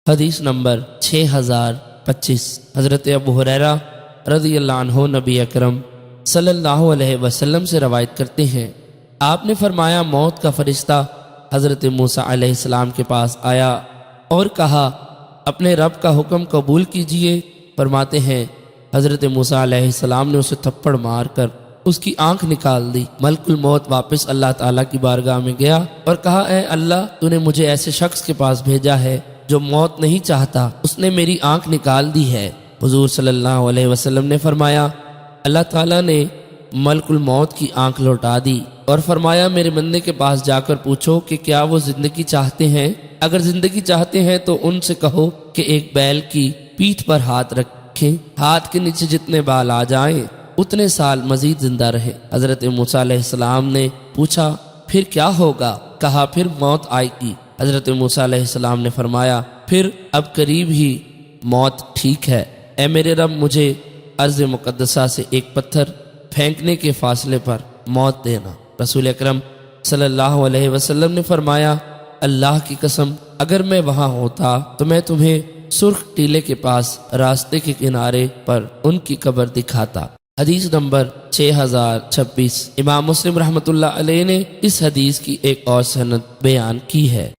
حدیث نمبر 6025 حضرت ابو ہریرہ رضی اللہ عنہ نبی اکرم صلی اللہ علیہ وسلم سے روایت کرتے ہیں، آپ نے فرمایا موت کا فرشتہ حضرت موسیٰ علیہ السلام کے پاس آیا اور کہا اپنے رب کا حکم قبول کیجئے۔ فرماتے ہیں حضرت موسیٰ علیہ السلام نے اسے تھپڑ مار کر اس کی آنکھ نکال دی۔ ملک الموت واپس اللہ تعالیٰ کی بارگاہ میں گیا اور کہا اے اللہ، تو نے مجھے ایسے شخص کے پاس بھیجا ہے جو موت نہیں چاہتا، اس نے میری آنکھ نکال دی ہے۔ حضور صلی اللہ علیہ وسلم نے فرمایا اللہ تعالیٰ نے ملک الموت کی آنکھ لوٹا دی اور فرمایا میرے بندے کے پاس جا کر پوچھو کہ کیا وہ زندگی چاہتے ہیں، اگر زندگی چاہتے ہیں تو ان سے کہو کہ ایک بیل کی پیٹھ پر ہاتھ رکھیں، ہاتھ کے نیچے جتنے بال آ جائیں اتنے سال مزید زندہ رہے۔ حضرت موسیٰ علیہ السلام نے پوچھا پھر کیا ہوگا؟ کہا پھر موت آئے گی۔ حضرت موسیٰ علیہ السلام نے فرمایا پھر اب قریب ہی موت ٹھیک ہے، اے میرے رب مجھے ارض مقدسہ سے ایک پتھر پھینکنے کے فاصلے پر موت دینا۔ رسول اکرم صلی اللہ علیہ وسلم نے فرمایا اللہ کی قسم اگر میں وہاں ہوتا تو میں تمہیں سرخ ٹیلے کے پاس راستے کے کنارے پر ان کی قبر دکھاتا۔ حدیث نمبر 6026 امام مسلم رحمۃ اللہ علیہ نے اس حدیث کی ایک اور سند بیان کی ہے۔